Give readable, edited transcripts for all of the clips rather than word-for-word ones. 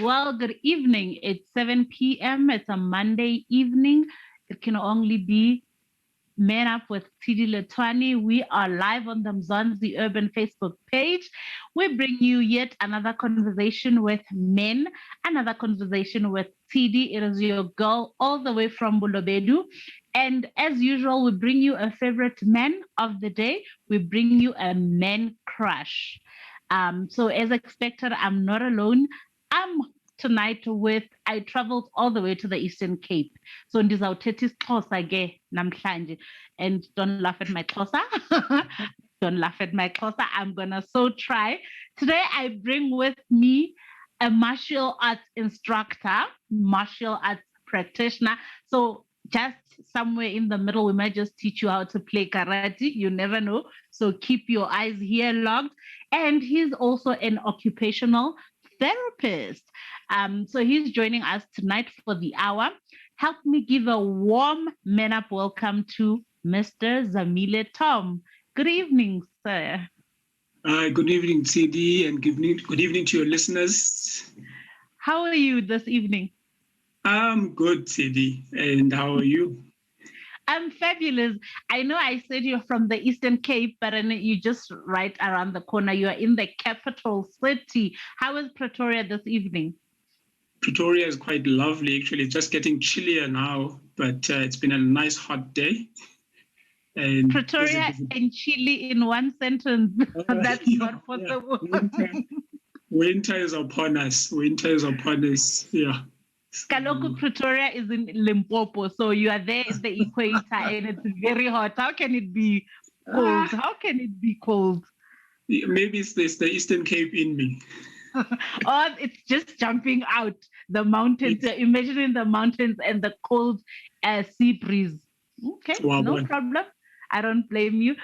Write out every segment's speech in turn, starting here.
Well, good evening. It's 7 p.m. It's a Monday evening. It can only be Men Up with Tshidi Lethwane. We are live on the Mzansi Urban Facebook page. We bring you yet another conversation with men, another conversation with Tshidi. It is your girl all the way from Bulobedu. And as usual, we bring you a favorite man of the day. We bring you a man crush. So as expected, I'm not alone. I'm tonight with, I traveled all the way to the Eastern Cape. So ndizawuthetha isiXhosa ke namhlanje. And don't laugh at my Xhosa. Don't laugh at my Xhosa. I'm gonna so try. Today I bring with me a martial arts instructor, martial arts practitioner. So just somewhere in the middle, we might just teach you how to play karate. You never know. So keep your eyes here logged. And he's also an occupational therapist. So he's joining us tonight for the hour. Help me give a warm man up welcome to Mr. Zamile Tom. Good evening, sir. Good evening, Tshidi, and good evening to your listeners. How are you this evening? I'm good, Tshidi. And how are you? I'm fabulous. I know I said you're from the Eastern Cape, but you just right around the corner. You are in the capital city. How is Pretoria this evening? Pretoria is quite lovely, actually. It's just getting chillier now, but it's been a nice hot day. And Pretoria and Chile in one sentence. That's not possible. Winter is upon us. Winter is upon us. Yeah. Kaloku Pretoria is in Limpopo, so you are there at the equator and it's very hot. How can it be cold? How can it be cold? Maybe it's the Eastern Cape in me. Or it's just jumping out the mountains. You're imagining the mountains and the cold sea breeze. Okay, wow, no problem. I don't blame you.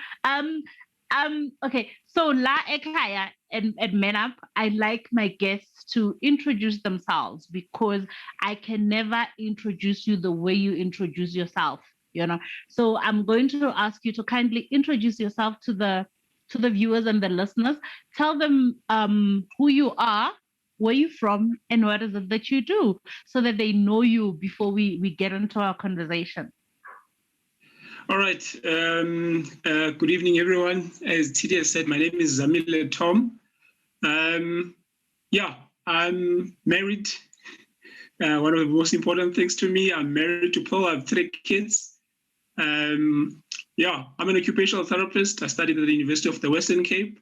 Okay, so La Ekaya and Men Up, I like my guests to introduce themselves because I can never introduce you the way you introduce yourself, you know. So I'm going to ask you to kindly introduce yourself to the viewers and the listeners. Tell them who you are, where you're from, and what is it that you do, so that they know you before we get into our conversation. All right. Good evening, everyone. As Tshidi has said, my name is Zamile Tom. I'm married. One of the most important things to me, I'm married to Paul. I have 3 kids. I'm an occupational therapist. I studied at the University of the Western Cape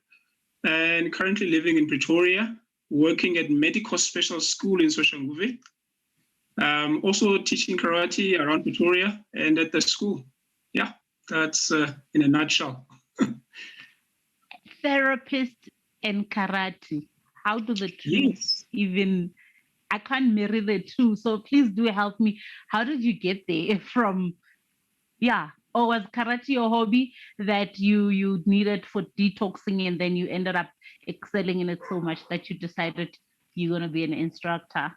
and currently living in Pretoria, working at Medical Special School in Soshanguve. Also teaching karate around Pretoria and at the school. Yeah, that's in a nutshell. Therapist and karate. How do the two even, I can't marry the two. So please do help me. How did you get there from, or was karate your hobby that you needed for detoxing and then you ended up excelling in it so much that you decided you're going to be an instructor?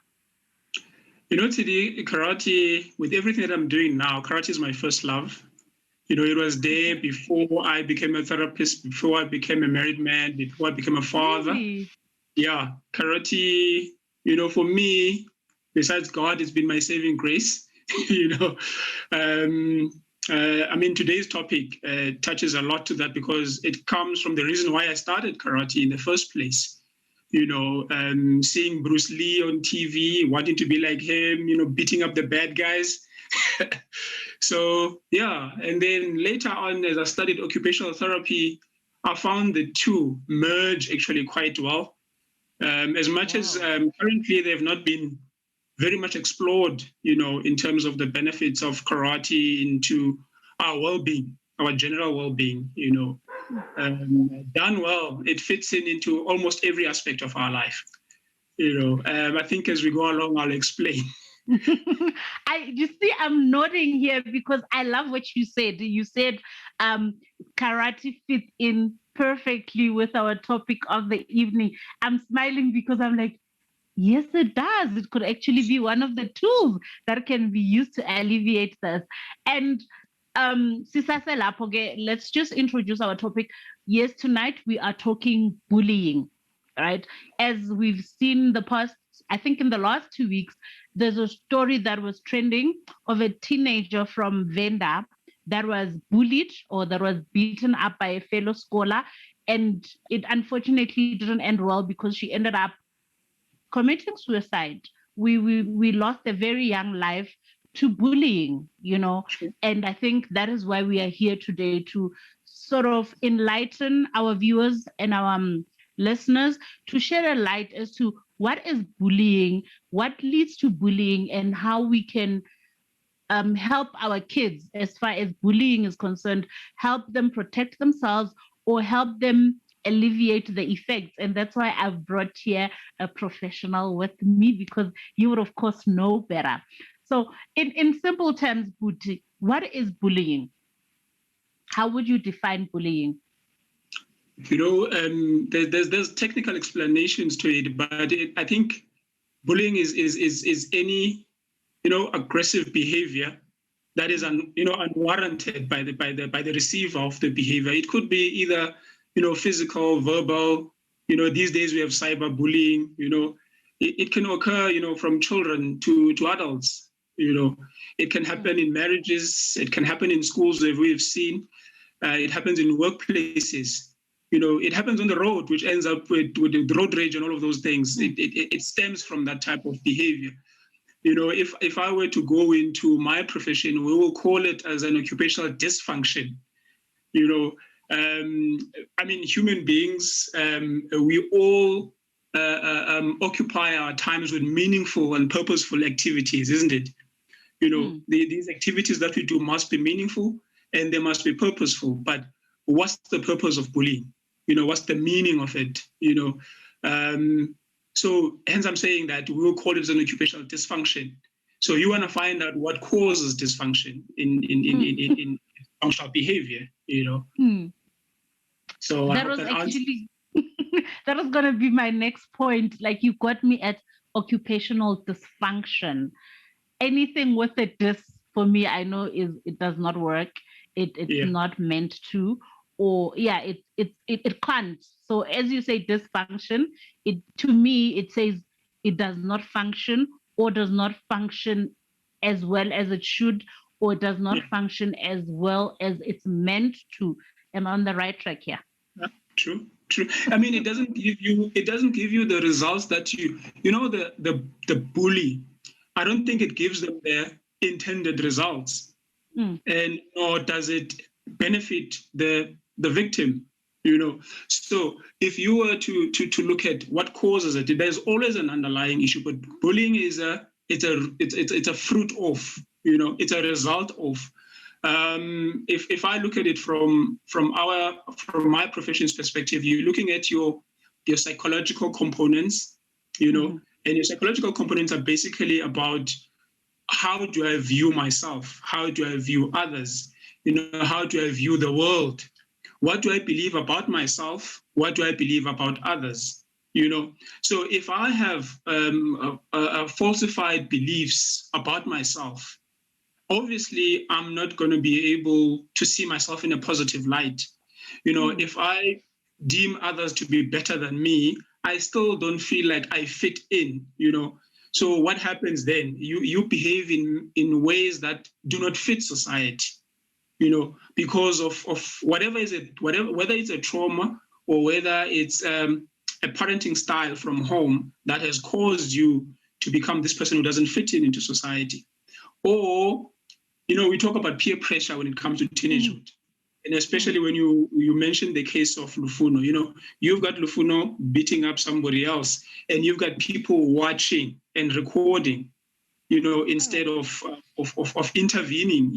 You know, today, karate, with everything that I'm doing now, karate is my first love. You know, it was there before I became a therapist, before I became a married man, before I became a father. Really? Yeah, karate, you know, for me, besides God, it's been my saving grace. You know, today's topic touches a lot to that because it comes from the reason why I started karate in the first place. You know, seeing Bruce Lee on TV, wanting to be like him, you know, beating up the bad guys. So, and then later on, as I studied occupational therapy, I found the two merge actually quite well. As much as currently they've not been very much explored, you know, in terms of the benefits of karate into our well-being, our general well-being, you know. Done well, it fits into almost every aspect of our life. You know, I think as we go along, I'll explain. You see, I'm nodding here because I love what you said. You said karate fits in perfectly with our topic of the evening. I'm smiling because I'm like, yes, it does. It could actually be one of the tools that can be used to alleviate this. And let's just introduce our topic. Yes, tonight we are talking bullying. right? As we've seen the past, I think in the last 2 weeks, there's a story that was trending of a teenager from Venda that was bullied or that was beaten up by a fellow scholar. And it unfortunately didn't end well because she ended up committing suicide. We lost a very young life to bullying, and I think that is why we are here today, to sort of enlighten our viewers and our listeners, to shed a light as to what is bullying, what leads to bullying, and how we can help our kids as far as bullying is concerned, help them protect themselves or help them alleviate the effects. And that's why I've brought here a professional with me, because you would, of course, know better. So, in simple terms, Buti, what is bullying? How would you define bullying? There's technical explanations to it, but I think bullying is any aggressive behavior that is unwarranted by the receiver of the behavior. It could be either physical, verbal. These days we have cyberbullying. It can occur from children to adults. It can happen in marriages. It can happen in schools, as we've seen. It happens in workplaces. It happens on the road, which ends up with the road rage and all of those things. It stems from that type of behavior. If I were to go into my profession, we will call it as an occupational dysfunction. Human beings, we all occupy our times with meaningful and purposeful activities, isn't it? These activities that we do must be meaningful and they must be purposeful. But what's the purpose of bullying? What's the meaning of it? So hence I'm saying that we will call it an occupational dysfunction. So you want to find out what causes dysfunction in functional behavior, So that was actually that was going to be my next point. Like, you got me at occupational dysfunction. Anything with a dys for me, I know it does not work. It's not meant to, or it can't. So as you say, dysfunction, to me it says it does not function, or does not function as well as it should, or does not function as well as it's meant to. Am I on the right track here? True. It doesn't give you the results that the bully. I don't think it gives them their intended results, and nor does it benefit the victim. So if you were to look at what causes it, there's always an underlying issue. But bullying is a fruit of, it's a result of. If I look at it from my profession's perspective, you're looking at your psychological components, and your psychological components are basically about how do I view myself, how do I view others, how do I view the world, what do I believe about myself, what do I believe about others, So if I have falsified beliefs about myself, obviously, I'm not going to be able to see myself in a positive light. If I deem others to be better than me, I still don't feel like I fit in, So what happens then? You behave in ways that do not fit society, because of whatever is it, whether it's a trauma or whether it's a parenting style from home that has caused you to become this person who doesn't fit into society. Or we talk about peer pressure when it comes to teenagehood. And especially when you mentioned the case of Lethwane, you've got Lethwane beating up somebody else, and you've got people watching and recording, instead of intervening,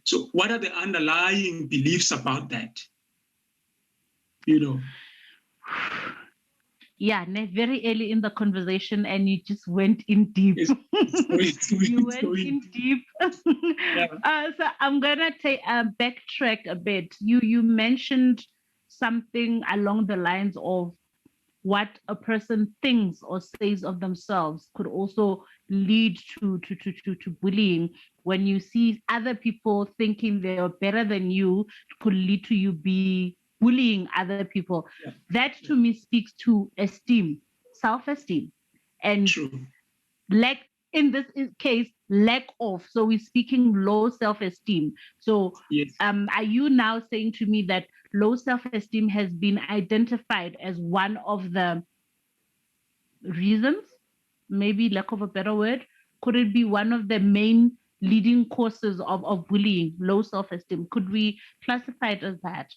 So what are the underlying beliefs about that? Yeah, very early in the conversation, and you just went in deep. You went in deep. So I'm gonna backtrack a bit. You mentioned something along the lines of what a person thinks or says of themselves could also lead to bullying. When you see other people thinking they are better than you, could lead to you be bullying other people. Yeah. That to me speaks to esteem, self-esteem, and True. lack, in this case, lack of. So we're speaking low self-esteem. So Yes. are you now saying to me that low self-esteem has been identified as one of the reasons, maybe lack of a better word? Could it be one of the main leading causes of bullying, low self-esteem? Could we classify it as that?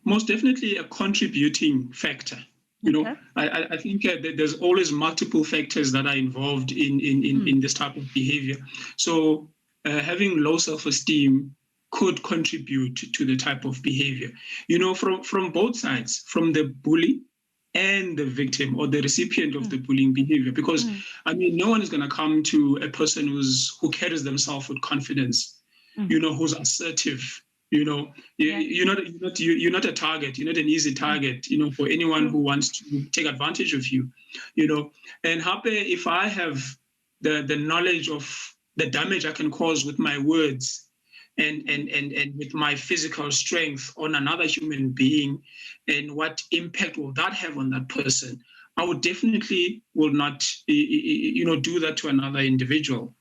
Most definitely a contributing factor. You know, Okay. I think that there's always multiple factors that are involved in this type of behavior. So having low self-esteem could contribute to the type of behavior. You know, from both sides, from the bully and the victim or the recipient of the bullying behavior. Because I mean, no one is going to come to a person who carries themselves with confidence, you know, who's assertive. You know, you're not a target. You're not an easy target. You know, for anyone who wants to take advantage of you. You know, and happy if I have the knowledge of the damage I can cause with my words, and with my physical strength on another human being, and what impact will that have on that person, I would definitely will not do that to another individual.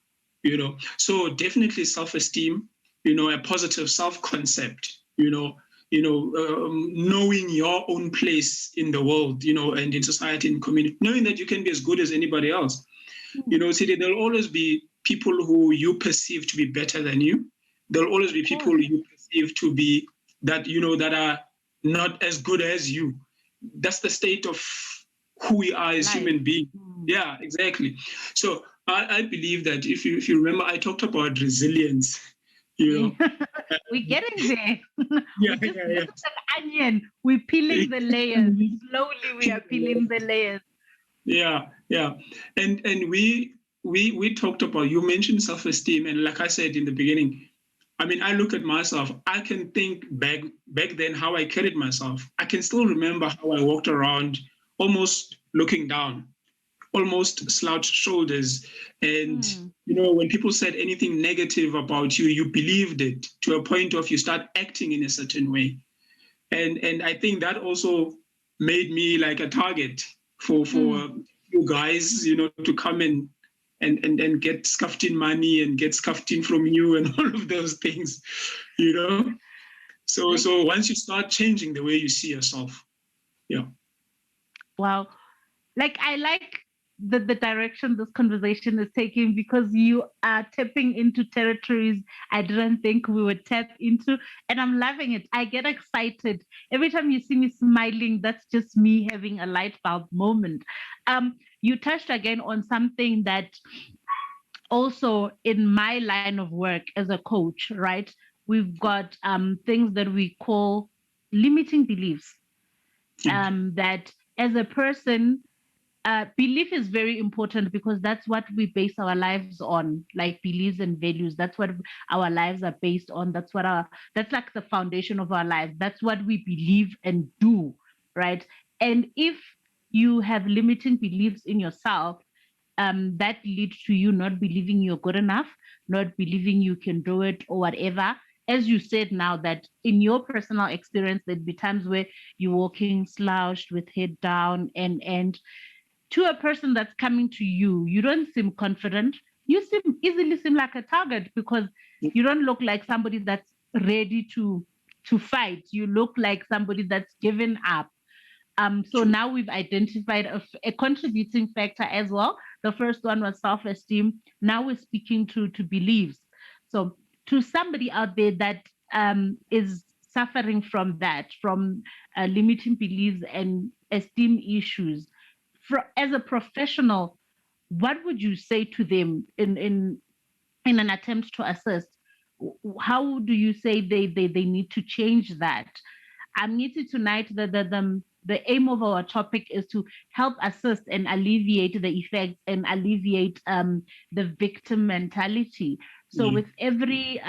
You know, so definitely self-esteem, you know, a positive self-concept, knowing your own place in the world, you know, and in society and community, knowing that you can be as good as anybody else. You know, see, there'll always be people who you perceive to be better than you. There'll always be people you perceive to be that, you know, that are not as good as you. That's the state of who we are as human beings. Yeah, exactly. So I believe that if you remember, I talked about resilience. You know, we're getting there. Yeah, This is an onion. We're peeling the layers. Slowly we are peeling the layers. Yeah, and we talked about, you mentioned self-esteem, and like I said in the beginning, I mean, I look at myself, I can think back then how I carried myself. I can still remember how I walked around almost looking down, almost slouched shoulders. And, you know, when people said anything negative about you, you believed it to a point of you start acting in a certain way. And I think that also made me like a target for you guys, you know, to come and get scuffed in money and get scuffed in from you and all of those things, you know. So once you start changing the way you see yourself, yeah. Wow. Like I like the direction this conversation is taking, because you are tapping into territories I didn't think we would tap into. And I'm loving it. I get excited. Every time you see me smiling, that's just me having a light bulb moment. You touched again on something that also in my line of work as a coach, right? We've got things that we call limiting beliefs. That as a person, belief is very important, because that's what we base our lives on, like beliefs and values. That's what our lives are based on. That's like the foundation of our lives. That's what we believe and do, right? And if you have limiting beliefs in yourself, that leads to you not believing you're good enough, not believing you can do it or whatever. As you said now, that in your personal experience, there'd be times where you're walking slouched with head down, and to a person that's coming to you, you don't seem confident. You easily seem like a target, because you don't look like somebody that's ready to fight. You look like somebody that's given up. So now we've identified a contributing factor as well. The first one was self-esteem. Now we're speaking to beliefs. So to somebody out there that is suffering from that, from limiting beliefs and esteem issues, as a professional, what would you say to them in an attempt to assist? How do you say they need to change that? I'm Niti tonight. The aim of our topic is to help assist and alleviate the effects and alleviate the victim mentality. So with every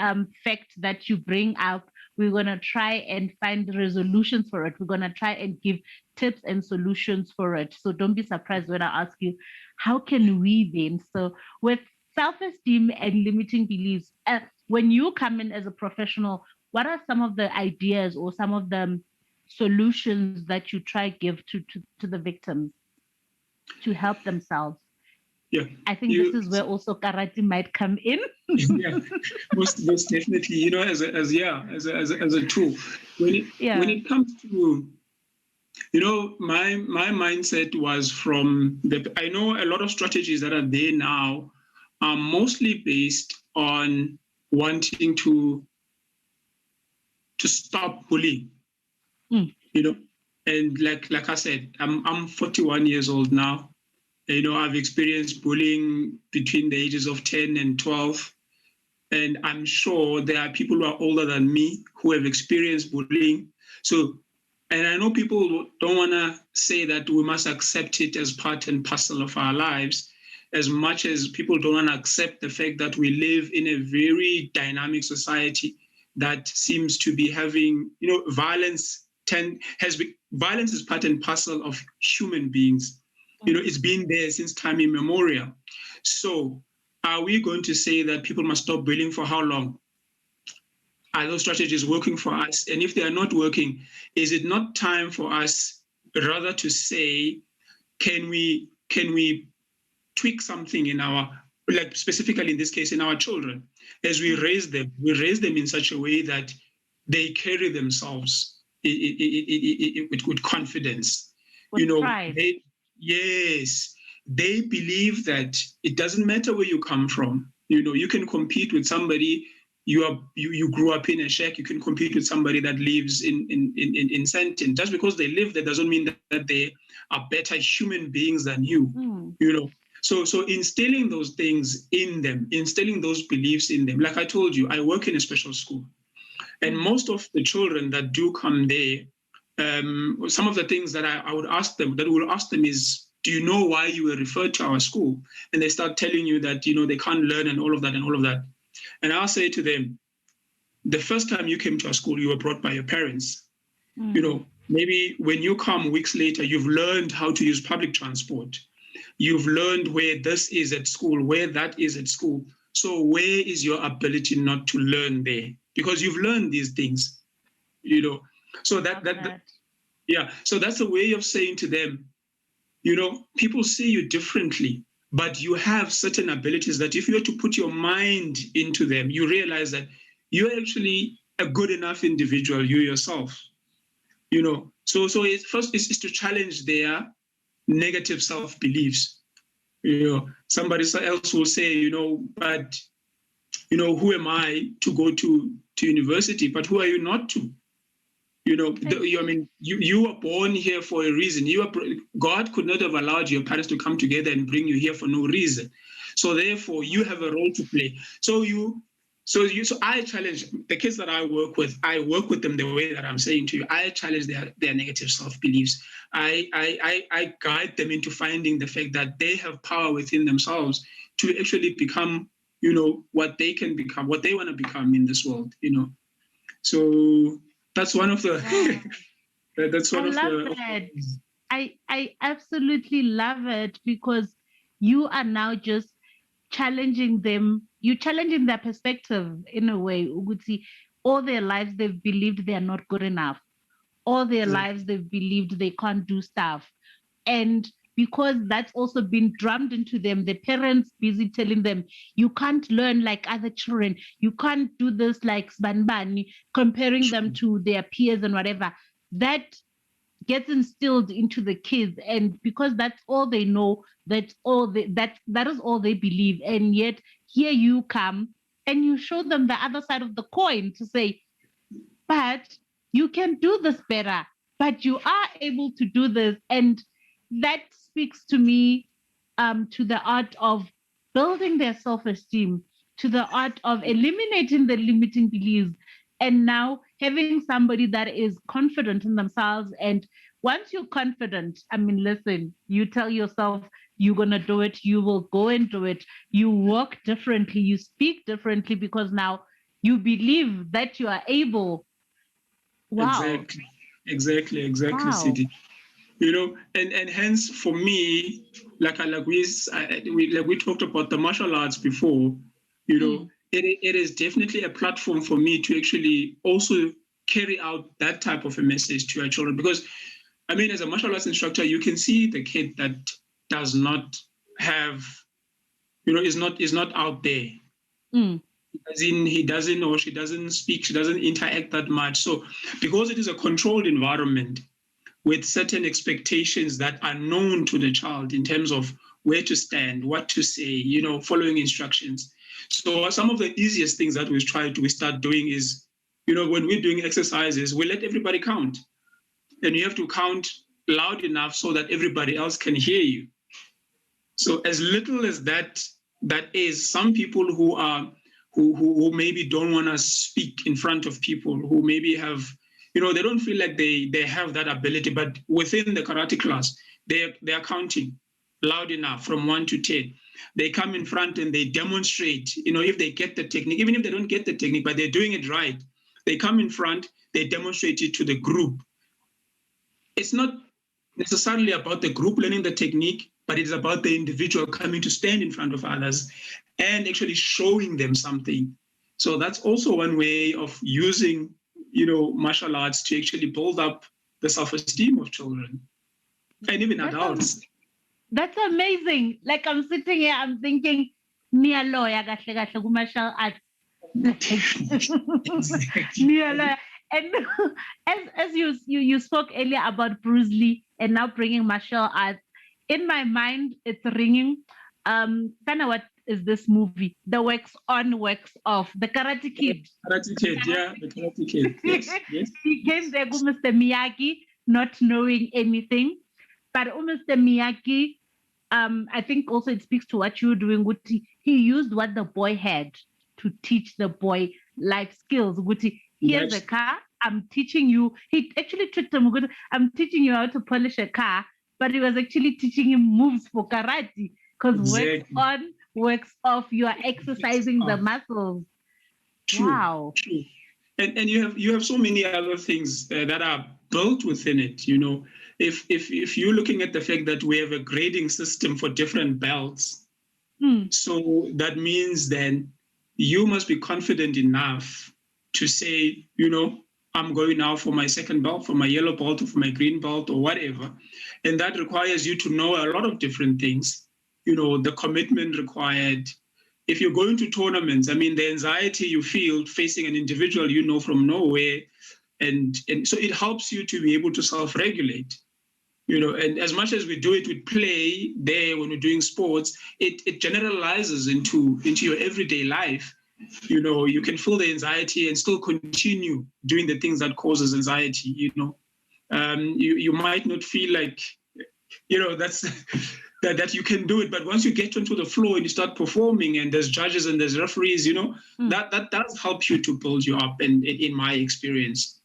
fact that you bring up, we're going to try and find resolutions for it. We're going to try and give tips and solutions for it. So don't be surprised when I ask you, how can we then? So with self-esteem and limiting beliefs, when you come in as a professional, what are some of the ideas or some of the solutions that you try give to the victims to help themselves? Yeah, I think this is where also karate might come in. yeah, most definitely. You know, as a tool. When it comes to, you know, my mindset was from the. I know a lot of strategies that are there now are mostly based on wanting to stop bullying. Mm. You know, and like I said, I'm 41 years old now. You know, I've experienced bullying between the ages of 10 and 12. And I'm sure there are people who are older than me who have experienced bullying. So, and I know people don't want to say that we must accept it as part and parcel of our lives, as much as people don't want to accept the fact that we live in a very dynamic society that seems to be having, you know, violence is part and parcel of human beings. You know, it's been there since time immemorial. So are we going to say that people must stop bullying for how long? Are those strategies working for us? And if they are not working, is it not time for us rather to say, can we tweak something in our, like specifically in this case, in our children, as we raise them in such a way that they carry themselves with confidence. With You know, pride. they believe that it doesn't matter where you come from. You know, you can compete with somebody. You grew up in a shack. You can compete with somebody that lives in Sentin. Just because they live there doesn't mean that they are better human beings than you. You know, so instilling those things in them, instilling those beliefs in them. Like I told you, I work in a special school, and most of the children that do come there, some of the things that I would ask them, is, do you know why you were referred to our school? And they start telling you that, you know, they can't learn and all of that and all of that. And I'll say to them, the first time you came to our school, you were brought by your parents. You know, maybe when you come weeks later, you've learned how to use public transport. You've learned where this is at school, where that is at school. So where is your ability not to learn there? Because you've learned these things, you know. So so that's a way of saying to them, you know, people see you differently, but you have certain abilities that if you were to put your mind into them, you realize that you're actually a good enough individual, you yourself, you know. So it's first is to challenge their negative self-beliefs. You know, somebody else will say, you know, but, you know, who am I to go to university? But who are you not to? You know, you were born here for a reason. God could not have allowed your parents to come together and bring you here for no reason. So therefore, you have a role to play. So I challenge the kids that I work with. I work with them the way that I'm saying to you. I challenge their negative self-beliefs. I guide them into finding the fact that they have power within themselves to actually become, you know, what they can become, what they want to become in this world. You know, so. That's one of the. That's one of the. I love that. I absolutely love it, because you are now just challenging them. You're challenging their perspective in a way. Uguti, all their lives they've believed they are not good enough. All their lives they've believed they can't do stuff, and because that's also been drummed into them, the parents busy telling them, you can't learn like other children, you can't do this like Sbanbani, comparing them to their peers and whatever. That gets instilled into the kids, and because that's all they know, that's all that is all they believe. And yet here you come and you show them the other side of the coin to say, but you can do this better, but you are able to do this. And that speaks to me, to the art of building their self-esteem, to the art of eliminating the limiting beliefs, and now having somebody that is confident in themselves. And once you're confident, I mean, listen, you tell yourself you're going to do it, you will go and do it. You walk differently, you speak differently, because now you believe that you are able. Wow. Exactly, Wow. Tshidi. You know, and hence for me, like we talked about the martial arts before. You know, it is definitely a platform for me to actually also carry out that type of a message to our children. Because, I mean, as a martial arts instructor, you can see the kid that does not have, is not out there. He doesn't, or she doesn't speak, she doesn't interact that much. So because it is a controlled environment with certain expectations that are known to the child in terms of where to stand, what to say, following instructions. So some of the easiest things that we start doing is, when we're doing exercises, we let everybody count. And you have to count loud enough so that everybody else can hear you. So as little as that is, some people who maybe don't want to speak in front of people, who maybe have, they don't feel like they have that ability, but within the karate class, they are counting loud enough from 1 to 10. They come in front and they demonstrate, if they get the technique, even if they don't get the technique, but they're doing it right. They come in front, they demonstrate it to the group. It's not necessarily about the group learning the technique, but it's about the individual coming to stand in front of others and actually showing them something. So that's also one way of using, martial arts to actually build up the self-esteem of children and even adults. That's amazing. Like, I'm sitting here, I'm thinking, Nia lawyer, martial arts. Nia lawyer. And as you spoke earlier about Bruce Lee and now bringing martial arts, in my mind, it's ringing. Kind of what is this movie? The Wax On, Wax Off, the Karate Kid. Karate Kid, yeah, the Karate Kid. Yes, yes. He came there with Mr. Miyagi, not knowing anything. But Mr. Miyagi, I think also it speaks to what you were doing. He used what the boy had to teach the boy life skills. Here's a car. I'm teaching you. He actually tricked him. I'm teaching you how to polish a car, but he was actually teaching him moves for karate. Because works on, works off. You are exercising the muscles. True, wow. True. And you have so many other things that are built within it. If you're looking at the fact that we have a grading system for different belts, so that means then you must be confident enough to say, I'm going now for my second belt, for my yellow belt, or for my green belt, or whatever. And that requires you to know a lot of different things, the commitment required. If you're going to tournaments, I mean, the anxiety you feel facing an individual from nowhere, and so it helps you to be able to self-regulate. And as much as we do it with play there when we're doing sports, it generalizes into your everyday life. You can feel the anxiety and still continue doing the things that causes anxiety. You might not feel like, that's that you can do it, but once you get onto the floor and you start performing, and there's judges and there's referees, that does help you to build you up. And in my experience,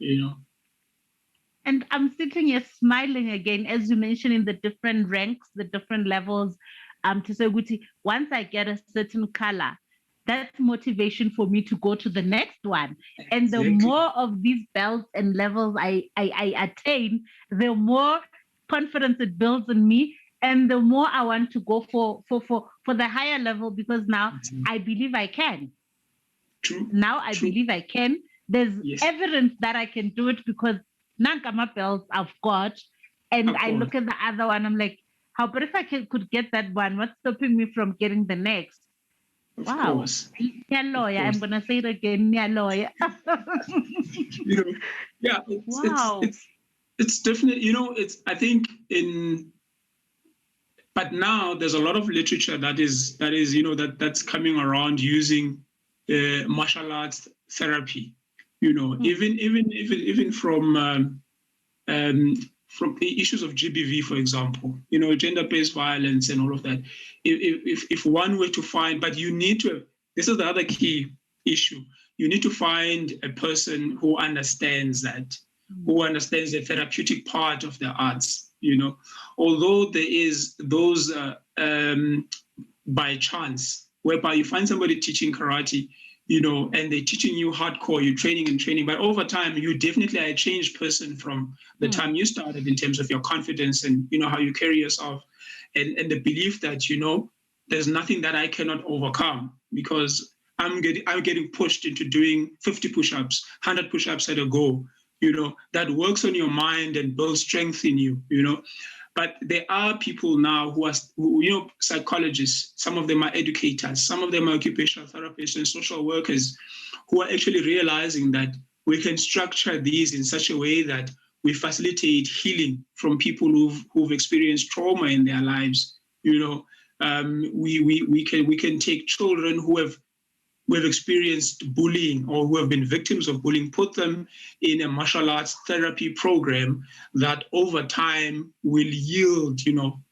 And I'm sitting here smiling again, as you mentioned, in the different ranks, the different levels. To say, once I get a certain color, that's motivation for me to go to the next one. And the more of these belts and levels I attain, the more confidence it builds in me, and the more I want to go for the higher level, because now I believe I can. True. Now I believe I can. There's evidence that I can do it, because Nankama belts I've got, and I look at the other one, I'm like, but if I could get that one, what's stopping me from getting the next? Of course. Yeah, lawyer. I'm gonna say it again. Yeah, lawyer. It's definitely, I think but now there's a lot of literature that's coming around using martial arts therapy. Even from issues of GBV, for example, gender-based violence and all of that. If one were to find, but you need to, this is the other key issue, you need to find a person who understands that, who understands the therapeutic part of the arts, although there is those by chance, whereby you find somebody teaching karate, and they're teaching you hardcore, you're training, but over time, you definitely are a changed person from the time you started, in terms of your confidence and, how you carry yourself, and the belief that, there's nothing that I cannot overcome, because I'm getting pushed into doing 50 push-ups, 100 push-ups at a go. That works on your mind and builds strength in you. But there are people now who are, psychologists. Some of them are educators. Some of them are occupational therapists and social workers, who are actually realizing that we can structure these in such a way that we facilitate healing from people who've experienced trauma in their lives. We can take children who have experienced bullying or who have been victims of bullying, put them in a martial arts therapy program that over time will yield,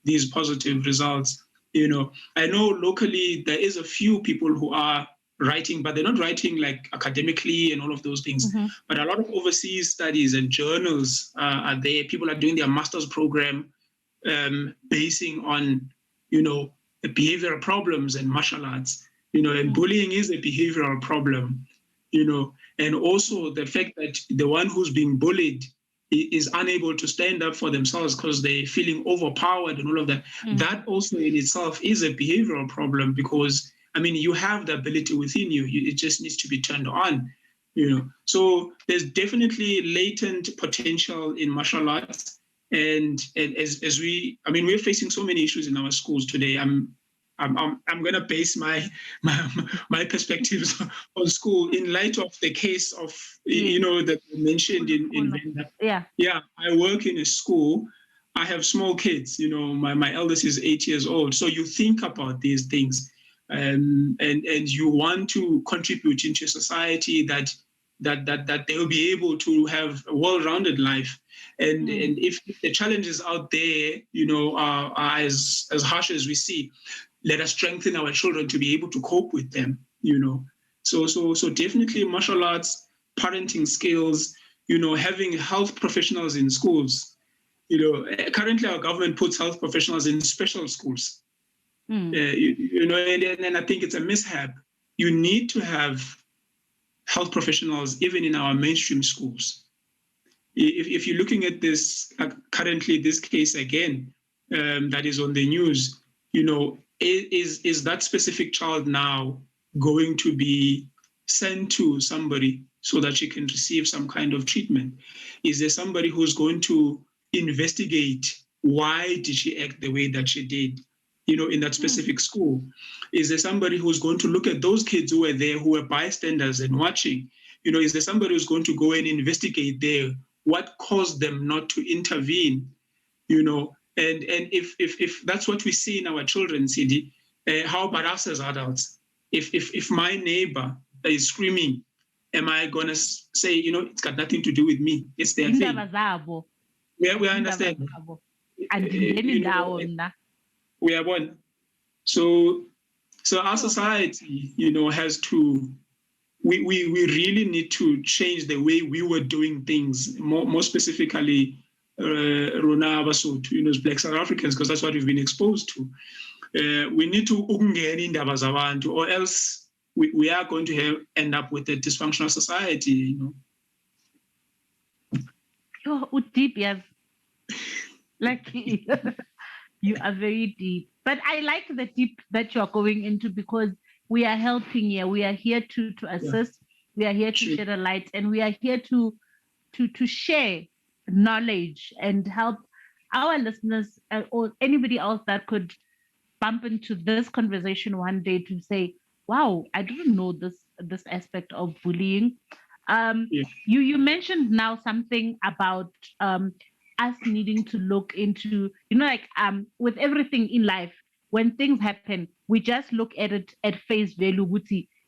these positive results. I know locally there is a few people who are writing, but they're not writing like academically and all of those things. Mm-hmm. But a lot of overseas studies and journals are there. People are doing their master's program basing on, the behavioral problems and martial arts. And bullying is a behavioral problem, and also the fact that the one who's being bullied is unable to stand up for themselves because they're feeling overpowered and all of that. That also in itself is a behavioral problem, because, you have the ability within you. It just needs to be turned on, So there's definitely latent potential in martial arts. And as we're facing so many issues in our schools today. I'm going to base my perspectives on school in light of the case of, that you mentioned in Venda. Yeah, I work in a school. I have small kids, my eldest is 8 years old. So you think about these things, and you want to contribute into a society that they'll be able to have a well-rounded life. And if the challenges out there, are as harsh as we see, let us strengthen our children to be able to cope with them, So definitely martial arts, parenting skills, having health professionals in schools. Currently our government puts health professionals in special schools. And I think it's a mishap. You need to have health professionals even in our mainstream schools. If you're looking at this, currently this case again, that is on the news, is that specific child now going to be sent to somebody so that she can receive some kind of treatment? Is there somebody who's going to investigate why did she act the way that she did, in that specific school? Is there somebody who's going to look at those kids who were there, who were bystanders and watching? Is there somebody who's going to go and investigate there what caused them not to intervene? And if that's what we see in our children, Tshidi, how about us as adults? If my neighbor is screaming, am I going to say, it's got nothing to do with me, it's their thing? We understand. We are one. So our society, has to, we really need to change the way we were doing things, more specifically, Rona Basotho, as Black South Africans, because that's what we've been exposed to. We need to ukungena indaba zabantu, or else we are going to end up with a dysfunctional society. You're deep, yes. Like you are very deep. But I like the deep that you're going into, because we are helping here. We are here to assist. We are here to shed a light, and we are here to share knowledge and help our listeners or anybody else that could bump into this conversation one day to say, wow, I didn't know this aspect of bullying. You mentioned now something about us needing to look into, with everything in life, when things happen, we just look at it at face value.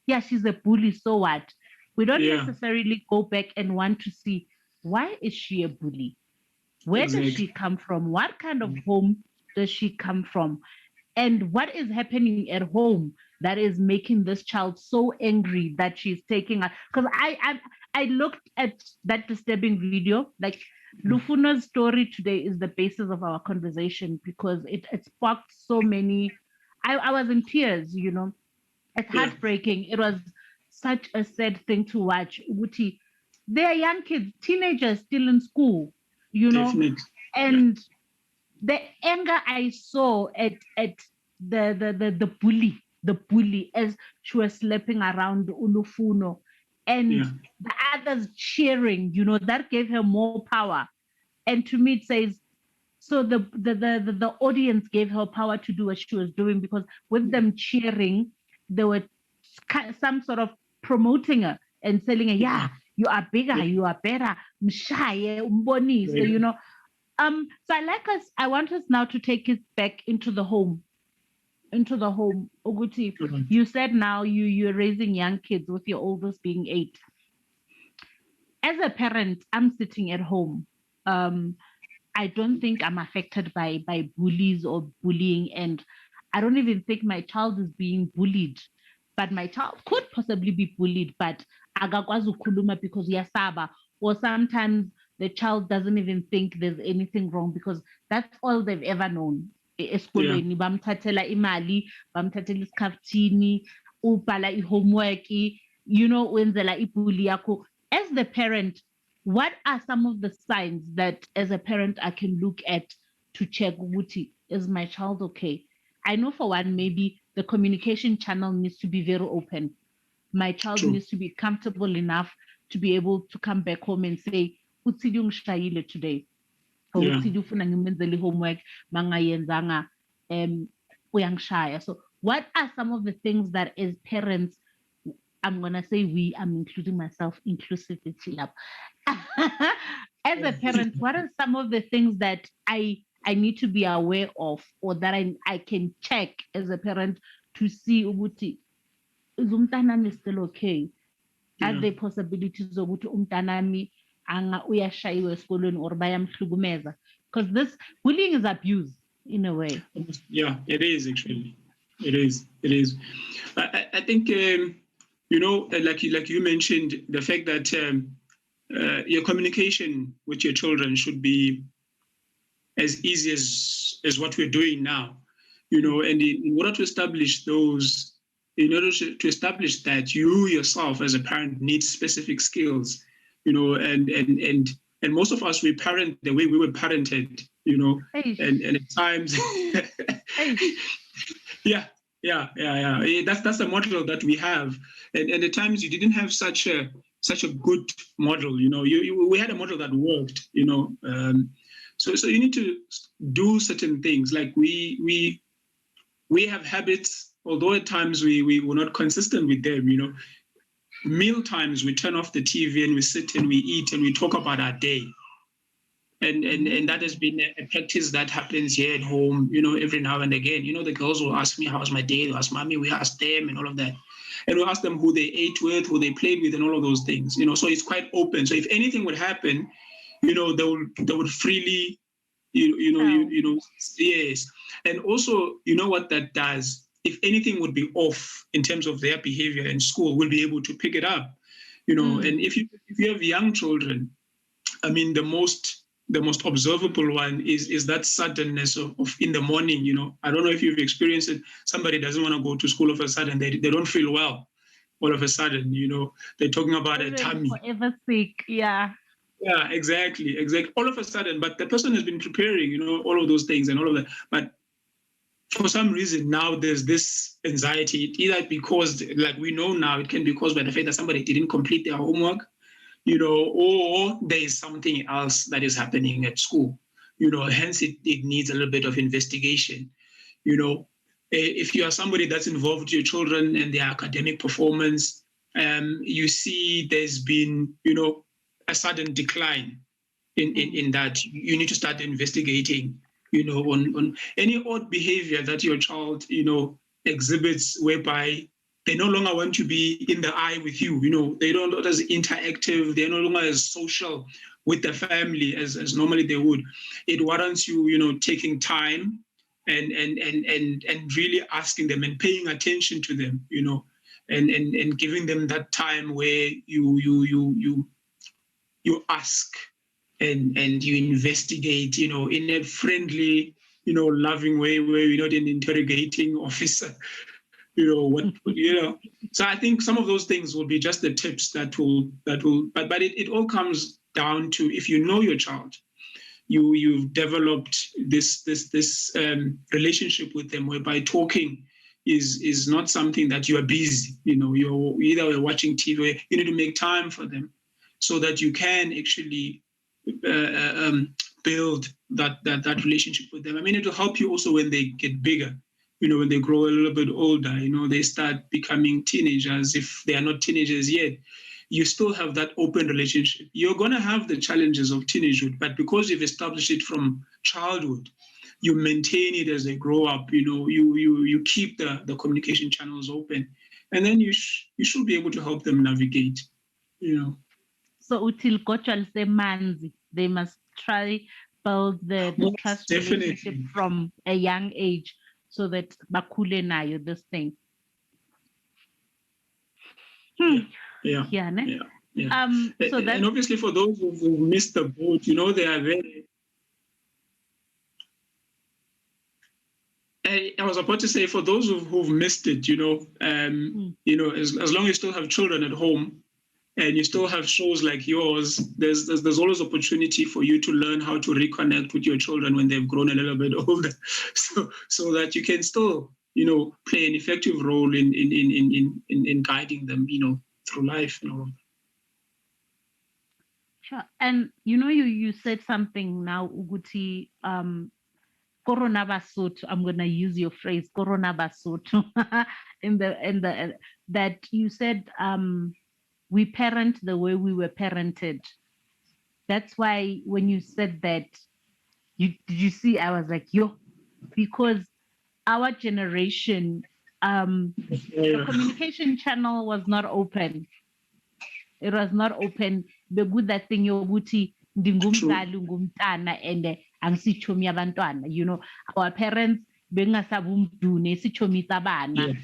Yeah, she's a bully, so what? We don't necessarily go back and want to see, why is she a bully? Where does she come from? What kind of home does she come from? And what is happening at home that is making this child so angry that she's taking her? Because I looked at that disturbing video. Like, Lufuna's story today is the basis of our conversation, because it sparked so many. I was in tears, It's heartbreaking. It was such a sad thing to watch. They are young kids, teenagers still in school, Definitely. And the anger I saw at the bully, the bully as she was slapping around Ulufuno, and the others cheering, that gave her more power. And to me, it says, so the audience gave her power to do what she was doing, because with them cheering, they were some sort of promoting her and telling her, yeah, you are bigger, you are better, mshaye, umbonise, So I want us now to take it back into the home. Uguti, you said now you're raising young kids with your oldest being 8. As a parent, I'm sitting at home. I don't think I'm affected by bullies or bullying, and I don't even think my child is being bullied. But my child could possibly be bullied, but agakwazi ukhuluma because yasaba, or sometimes the child doesn't even think there's anything wrong because that's all they've ever known. Esikolweni bamthathela imali, bamthathela isikhaftini, ubhala i-homework, wenzela ibully yakho. As the parent, what are some of the signs that as a parent I can look at to check, is my child okay? I know for one, maybe the communication channel needs to be very open. My child needs to be comfortable enough to be able to come back home and say, Tshidi ungishayile today. Or Tshidi ufuna ngimenzele homework, mangayenzanga, uyangishaya. So what are some of the things that as parents, I'm going to say we, I'm including myself, inclusivity lab. As a parent, what are some of the things that I need to be aware of, or that I can check as a parent to see ukuthi is umntanami still okay? Are there possibilities zokuthi umntanami anga uyashayiwe esikolweni or bayamhlukumeza? Because this bullying is abuse in a way. Yeah, it is actually. It is. I think like you mentioned, the fact that your communication with your children should be as easy as what we're doing now, and in order to establish those, in order to establish that, you yourself as a parent need specific skills, and most of us, we parent the way we were parented, and at times, yeah. That's the model that we have, and at times you didn't have such a good model. We had a model that worked. So you need to do certain things. Like we have habits, although at times we were not consistent with them. Meal times, we turn off the TV and we sit and we eat and we talk about our day. And that has been a practice that happens here at home, every now and again. The girls will ask me, how's my day? They'll ask mommy, we ask them and all of that. And we ask them who they ate with, who they played with, and all of those things. So it's quite open. So if anything would happen, they would freely, yes. And also, what that does, if anything would be off in terms of their behavior in school, we'll be able to pick it up, And if you have young children, I mean, the most observable one is that suddenness of in the morning. I don't know if you've experienced it. Somebody doesn't want to go to school all of a sudden. They don't feel well all of a sudden. They're talking about a tummy. Forever sick, yeah. Yeah, exactly. All of a sudden, but the person has been preparing, all of those things and all of that. But for some reason now there's this anxiety, either because, like we know now, it can be caused by the fact that somebody didn't complete their homework, or there is something else that is happening at school, hence it needs a little bit of investigation. If you are somebody that's involved with your children and their academic performance, you see there's been, a sudden decline in that, you need to start investigating, on any odd behavior that your child, exhibits, whereby they no longer want to be in the eye with you. They don't not as interactive. They're no longer as social with the family as normally they would. It warrants you, taking time and really asking them and paying attention to them, and giving them that time where you ask and you investigate, in a friendly, loving way, where you're not an interrogating officer. So I think some of those things will be just the tips that will but it all comes down to, if you know your child, you've developed this relationship with them, whereby talking, is not something that you are busy. You're either watching TV, or you need to make time for them so that you can actually build that relationship with them. I mean, it will help you also when they get bigger. When they grow a little bit older, they start becoming teenagers. If they are not teenagers yet, you still have that open relationship. You're going to have the challenges of teenagehood, but because you've established it from childhood, you maintain it as they grow up. You keep the communication channels open, and then you should be able to help them navigate. So until Gochal say manzi, they must try build the trust relationship from a young age so that bakule nayo this thing. Yeah. So that, and obviously for those who missed the boat, they are very. I was about to say, for those who've missed it, as long as you still have children at home, and you still have shows like yours, there's always opportunity for you to learn how to reconnect with your children when they've grown a little bit older, so that you can still, play an effective role in guiding them, through life and all of that. Sure. And you said something now, Uguti, Corona Basotho. I'm gonna use your phrase, Corona Basotho, in the that you said we parent the way we were parented. That's why when you said that, you see, I was like, because our generation, the communication channel was not open. It was not open. The good that thing yoguti ndingumzali ngumntana and angisichomi abantwana. Our parents bengasabumdune sichomi tabana.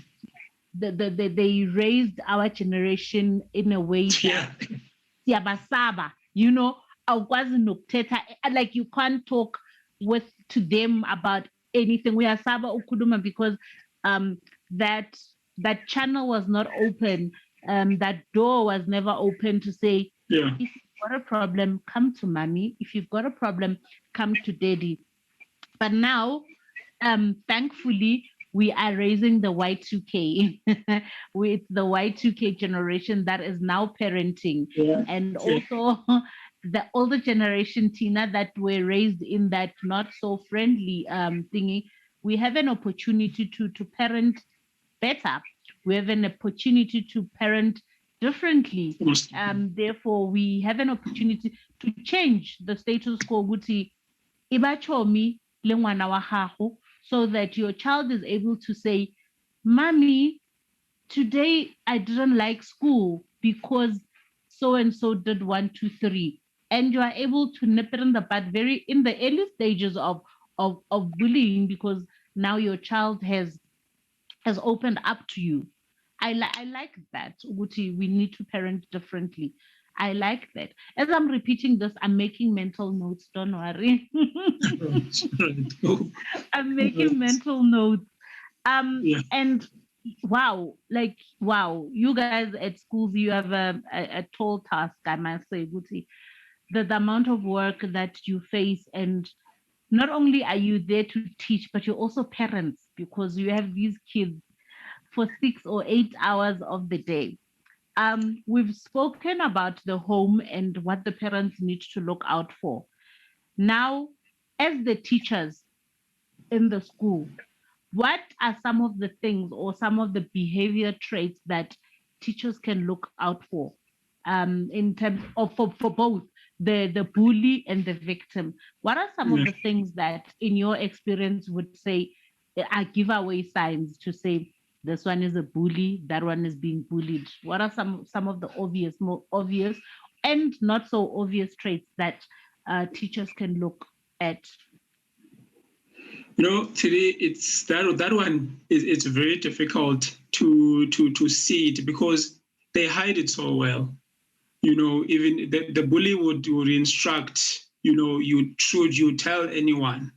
They raised our generation in a way that siyabasaba, like you can't talk to them about anything. We are saba ukuduma because that channel was not open. That door was never open to say, if you've got a problem, come to mommy. If you've got a problem, come to daddy. But now, thankfully, we are raising the Y2K with the Y2K generation that is now parenting. And also the older generation, Tina, that were raised in that not so friendly thingy. We have an opportunity to parent better. We have an opportunity to parent differently. Therefore, we have an opportunity to change the status quo. Guti ibachomi le ngwana wa gago, so that your child is able to say, Mommy, today I didn't like school because so and so did 1, 2, 3. And you are able to nip it in the bud in the early stages of bullying, because now your child has opened up to you. I like that, Uguti. We need to parent differently. I like that. As I'm repeating this, I'm making mental notes. Don't worry. I'm making mental notes. And wow, you guys at schools, you have a tall task, I must say, Uguti. The amount of work that you face, and not only are you there to teach, but you're also parents, because you have these kids for 6 or 8 hours of the day. We've spoken about the home and what the parents need to look out for. Now, as the teachers in the school, what are some of the things or some of the behavior traits that teachers can look out for in terms of for both the bully and the victim? What are some of the things that, in your experience, would say are giveaway signs to say this one is a bully, that one is being bullied? What are some of the more obvious and not so obvious traits that teachers can look at? Today it's that one it's very difficult to see it, because they hide it so well. Even the bully would instruct, should you tell anyone?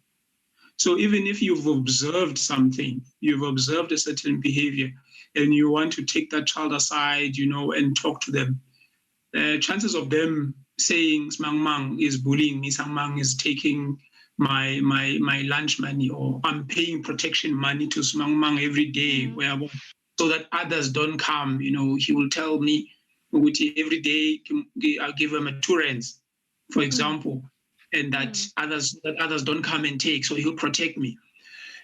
So even if you've observed something, you've observed a certain behavior, and you want to take that child aside, and talk to them, chances of them saying Smang Mang is bullying me, Smang Mang is taking my lunch money, or I'm paying protection money to Smangmang every day, so that others don't come. He will tell me, every day I'll give him a 2 rands, for example, and that others don't come and take. So he'll protect me.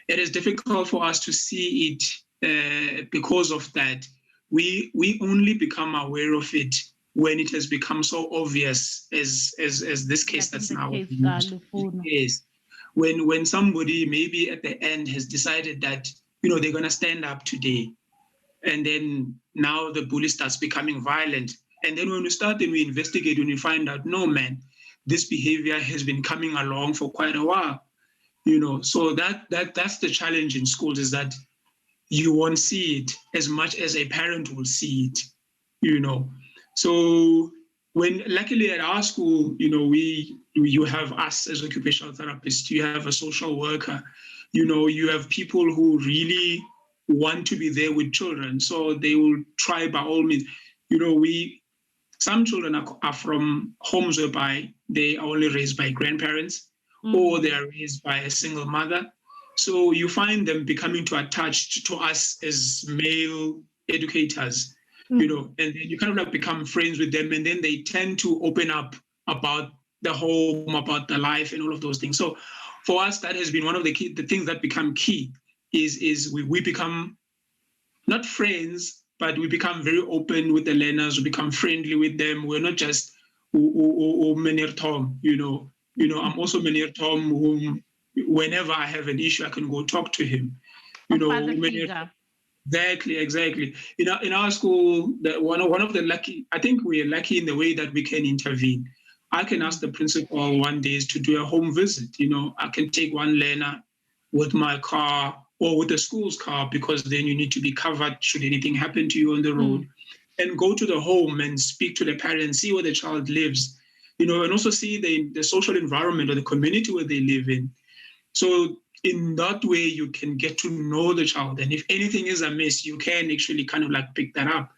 It is difficult for us to see it because of that. We only become aware of it when it has become so obvious, as this case that's now. Yes, when somebody maybe at the end has decided that they're gonna stand up today, and then now the bully starts becoming violent, and then when we investigate, when we find out, no man, this behavior has been coming along for quite a while. So that's the challenge in schools, is that you won't see it as much as a parent will see it. So when luckily at our school, you have us as occupational therapists, you have a social worker, you have people who really want to be there with children, so they will try by all means. Some children are from homes whereby they are only raised by grandparents, or they are raised by a single mother. So you find them becoming too attached to us as male educators, and then you kind of like become friends with them, and then they tend to open up about the home, about the life, and all of those things. So for us, that has been one of the things that become key, is we become not friends, but we become very open with the learners. We become friendly with them. We're not just Menir Tom, I'm also Menir Tom, whom whenever I have an issue, I can go talk to him. Exactly. In our school, one of the lucky, I think we are lucky in the way that we can intervene. I can ask the principal one day to do a home visit. I can take one learner with my car or with the school's car, because then you need to be covered should anything happen to you on the road, and go to the home and speak to the parents, see where the child lives, and also see the social environment or the community where they live in. So in that way, you can get to know the child. And if anything is amiss, you can actually kind of like pick that up.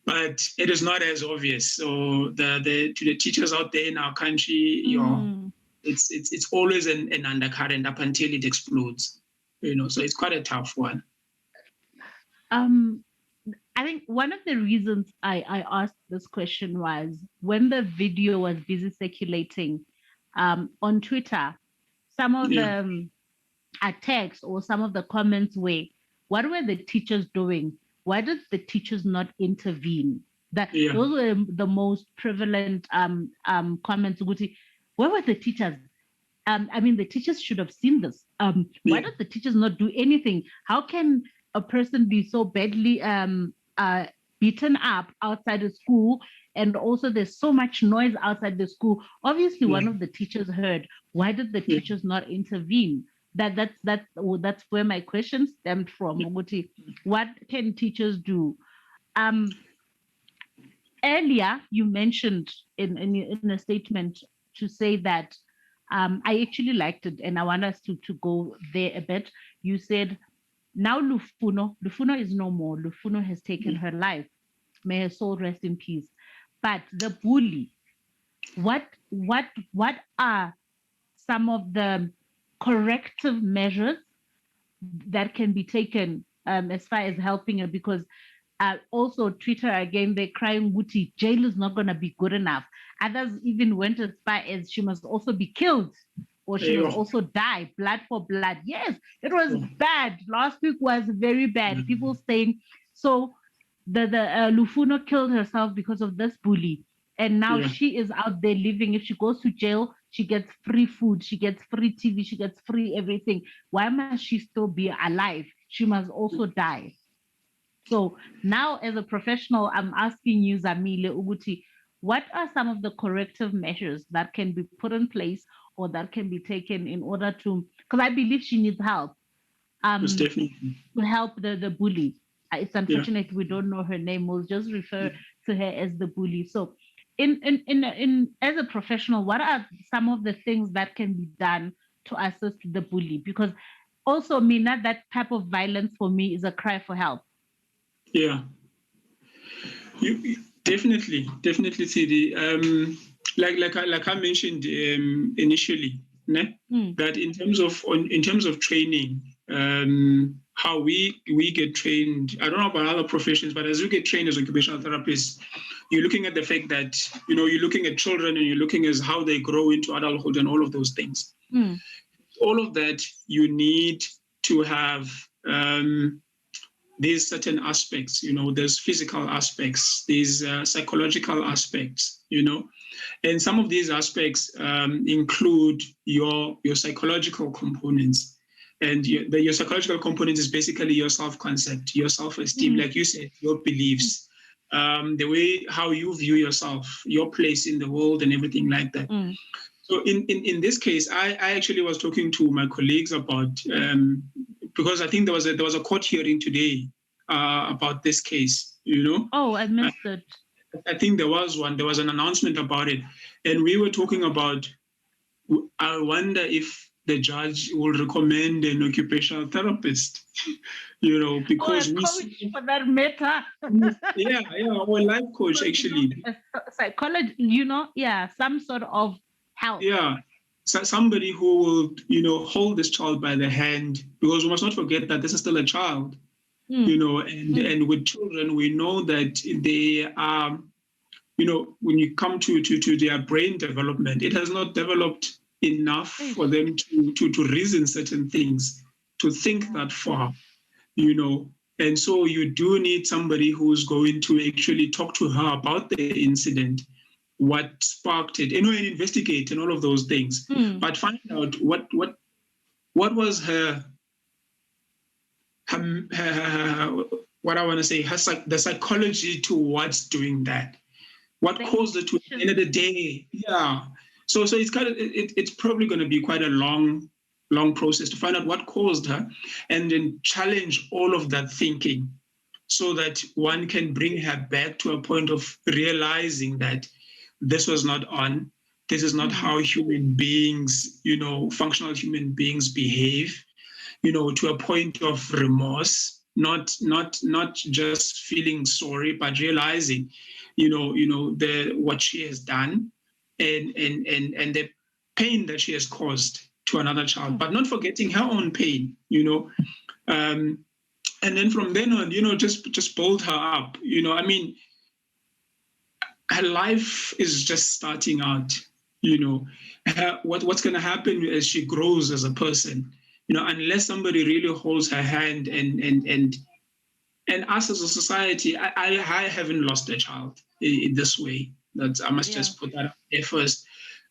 But it is not as obvious. So to the teachers out there in our country, it's always an undercurrent up until it explodes. So it's quite a tough one. I think one of the reasons I asked this question was when the video was busy circulating on Twitter, some of the attacks or some of the comments were, what were the teachers doing? Why did the teachers not intervene? Those were the most prevalent comments. Where were the teachers? The teachers should have seen this. Why did the teachers not do anything? How can a person be so badly beaten up outside the school, and also there's so much noise outside the school? Obviously, one of the teachers heard. Why did the teachers not intervene? That's where my question stemmed from. What can teachers do? Earlier, you mentioned in a statement to say that I actually liked it, and I want us to go there a bit. You said, now Lufuno is no more. Lufuno has taken her life. May her soul rest in peace. But the bully, what are some of the corrective measures that can be taken as far as helping her? Because also Twitter again, they're crying, Wuti, jail is not going to be good enough. Others even went as far as she must also be killed, or she must also die, blood for blood. Yes, it was bad. Last week was very bad. People saying, so the Lufuno killed herself because of this bully. And now she is out there living. If she goes to jail, she gets free food, she gets free TV, she gets free everything. Why must she still be alive? She must also die. So now, as a professional, I'm asking you, Zamile Uguti, what are some of the corrective measures that can be put in place or that can be taken in order to, because I believe she needs help, definitely to help the bully. It's unfortunate we don't know her name. We'll just refer to her as the bully. So in as a professional, what are some of the things that can be done to assist the bully? Because also, Mina, that type of violence for me is a cry for help. Yeah, you definitely, Tshidi. Like I mentioned initially, ne? That in terms of training, how we get trained, I don't know about other professions, but as we get trained as occupational therapists, you're looking at the fact that, you know, you're looking at children and you're looking at how they grow into adulthood and all of those things. All of that, you need to have these certain aspects, you know, there's physical aspects, these psychological aspects, you know, and some of these aspects include your psychological components. And your psychological component is basically your self-concept, your self-esteem, like you said, your beliefs, the way how you view yourself, your place in the world and everything like that. So in this case, I actually was talking to my colleagues about, because I think there was a court hearing today about this case, you know. Oh, I missed it. I think there was an announcement about it. And we were talking about, I wonder if the judge will recommend an occupational therapist, you know, because we see, for that matter. yeah, or a life coach, actually. Psychology, you know, some sort of help. Yeah. So somebody who will, you know, hold this child by the hand, because we must not forget that this is still a child, you know, and with children, we know that they are, you know, when you come to their brain development, it has not developed enough for them to reason certain things, to think that far, you know. And so you do need somebody who's going to actually talk to her about the incident, what sparked it, you know, and investigate and all of those things, but find out what was her what I want to say, the psychology towards doing that. What caused it to, at the end of the day? Yeah. So it's kind of it's probably going to be quite a long process to find out what caused her, and then challenge all of that thinking, so that one can bring her back to a point of realizing that this was not on. This is not how human beings, you know, functional human beings behave. You know, to a point of remorse, not just feeling sorry, but realizing, you know, what she has done, and the pain that she has caused to another child, but not forgetting her own pain, you know. And then from then on, you know, just build her up. You know, I mean, her life is just starting out. You know, what's going to happen as she grows as a person. You know, unless somebody really holds her hand, and us as a society, I haven't lost a child in this way. That I must just put that out there first.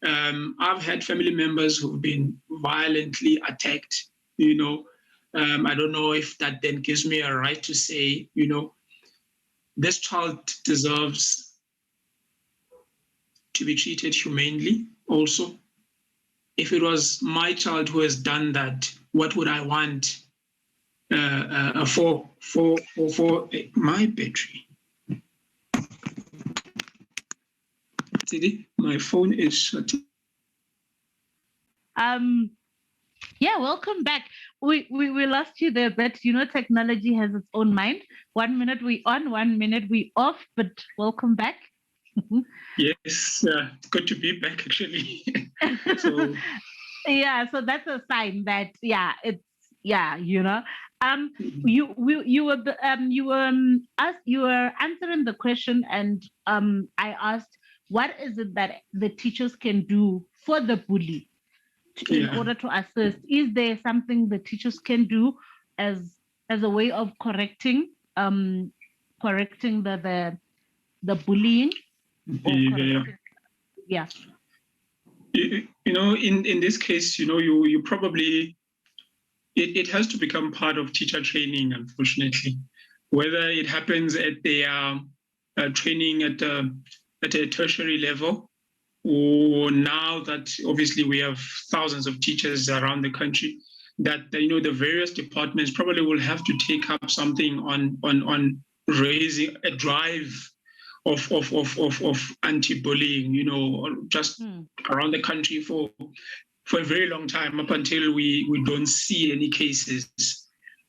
I've had family members who've been violently attacked. You know, I don't know if that then gives me a right to say, you know, this child deserves to be treated humanely also. If it was my child who has done that, what would I want for my battery? Tshidi, my phone is shutting. Yeah, welcome back. We lost you there, but you know, technology has its own mind. 1 minute we on, 1 minute we off, but welcome back. Yes, good to be back actually. So yeah, so that's a sign that you know. You were answering the question, and I asked, what is it that the teachers can do for the bully in order to assist? Is there something the teachers can do as a way of correcting the bullying? Yeah. You know, in this case, you know, you probably, it has to become part of teacher training, unfortunately. Whether it happens at their training at a tertiary level, or now that obviously we have thousands of teachers around the country, that, you know, the various departments probably will have to take up something on raising a drive of anti-bullying, you know, just around the country for a very long time, up until we don't see any cases.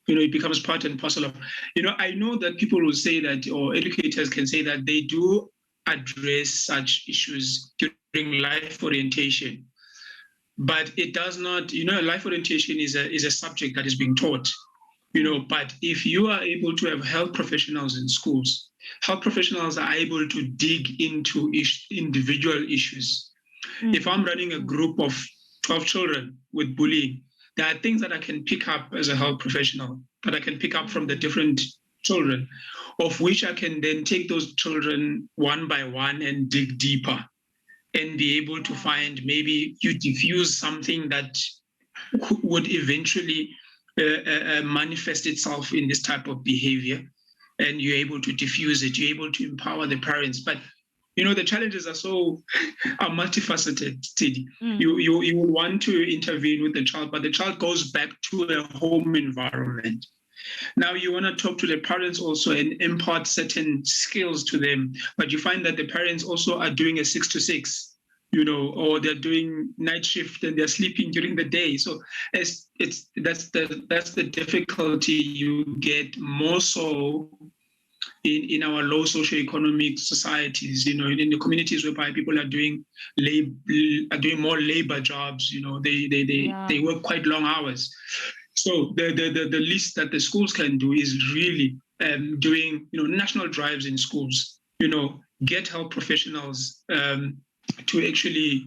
You know, it becomes part and parcel of, you know, I know that people will say that, or educators can say that they do address such issues during life orientation. but it does not, life orientation is a subject that is being taught, but if you are able to have health professionals in schools, health professionals are able to dig into individual issues. If I'm running a group of 12 children with bullying, there are things that I can pick up as a health professional, that I can pick up from the different children, of which I can then take those children one by one and dig deeper and be able to find, maybe you diffuse something that would eventually manifest itself in this type of behavior, and you're able to diffuse it, you're able to empower the parents. But the challenges are multifaceted, Tshidi. You will want to intervene with the child, but the child goes back to a home environment. Now you want to talk to the parents also and impart certain skills to them, but you find that the parents also are doing a 6 to 6, or they're doing night shift and they're sleeping during the day. So that's the difficulty you get more so in our low socioeconomic societies, in the communities whereby people are doing more labor jobs. They work quite long hours. So the least that the schools can do is really doing national drives in schools. Get health professionals to actually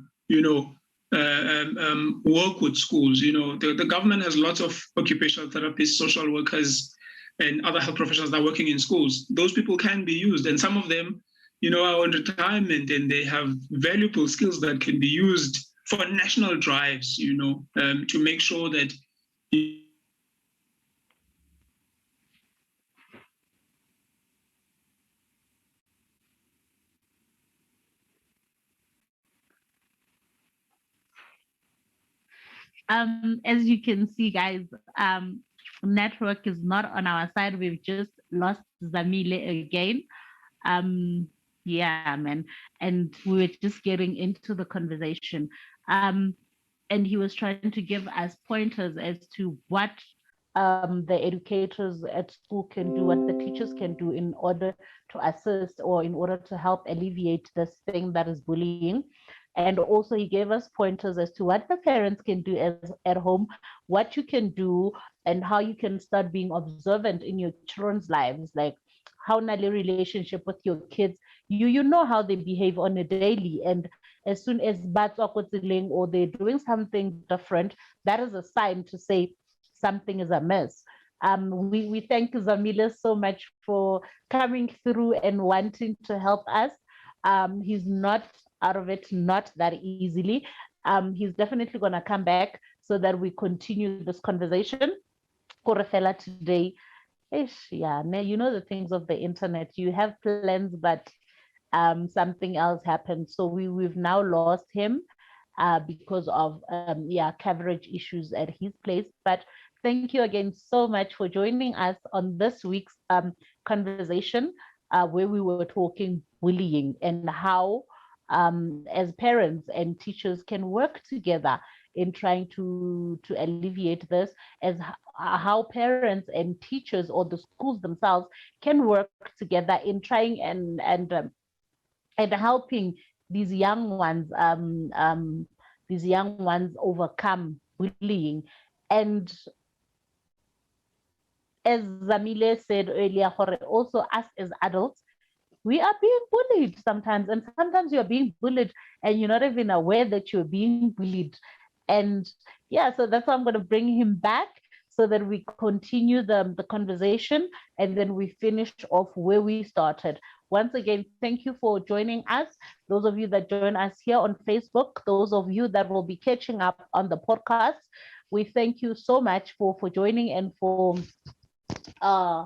work with schools. The government has lots of occupational therapists, social workers, and other health professionals that are working in schools. Those people can be used, and some of them, are on retirement, and they have valuable skills that can be used for national drives, to make sure that As you can see, guys, network is not on our side. We've just lost Zamile again. Yeah, man. And we were just getting into the conversation. And he was trying to give us pointers as to what the educators at school can do, what the teachers can do in order to assist or in order to help alleviate this thing that is bullying. And also he gave us pointers as to what the parents can do at home, what you can do, and how you can start being observant in your children's lives, like how Nali relationship with your kids, you know how they behave on a daily, and as soon as bats are or they're doing something different, that is a sign to say something is amiss. We thank Zamile so much for coming through and wanting to help us. He's not out of it, not that easily. He's definitely going to come back so that we continue this conversation. Korefela today, yeah, the things of the internet. You have plans, but something else happened. So we've now lost him because of coverage issues at his place. But thank you again so much for joining us on this week's conversation where we were talking bullying and how as parents and teachers can work together in trying to alleviate this, as how parents and teachers or the schools themselves can work together in trying and helping these young ones overcome bullying. And as Zamile said earlier, also us as adults, we are being bullied sometimes, and sometimes you're being bullied and you're not even aware that you're being bullied. And yeah, so that's why I'm going to bring him back so that we continue the conversation and then we finish off where we started. Once again, thank you for joining us. Those of you that join us here on Facebook, those of you that will be catching up on the podcast, we thank you so much for joining and uh,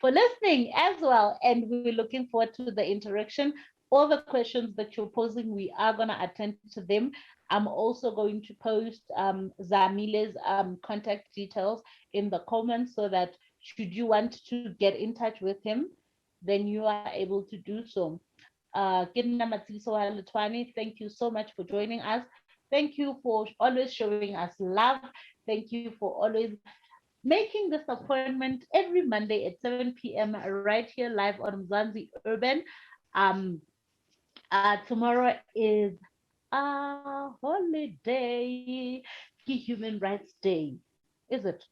for listening as well. And we're looking forward to the interaction. All the questions that you're posing, we are going to attend to them. I'm also going to post Zamile's contact details in the comments so that should you want to get in touch with him, then you are able to do so. Lethwane, thank you so much for joining us. Thank you for always showing us love. Thank you for always making this appointment every Monday at 7 p.m. right here live on Mzansi Urban. Tomorrow is holiday. Human Rights Day. Is it?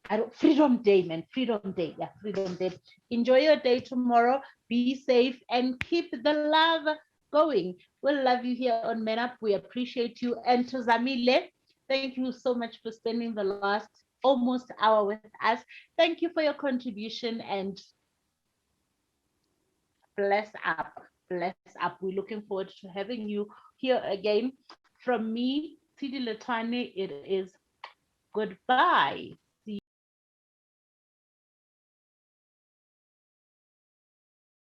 I don't Freedom Day, man. Freedom Day. Yeah, Freedom Day. Enjoy your day tomorrow. Be safe and keep the love going. We'll love you here on Men Up. We appreciate you. And to Zamile, thank you so much for spending the last almost hour with us. Thank you for your contribution and bless up. Bless up. We're looking forward to having you here again. From me, Tshidi Lethwane, it is goodbye.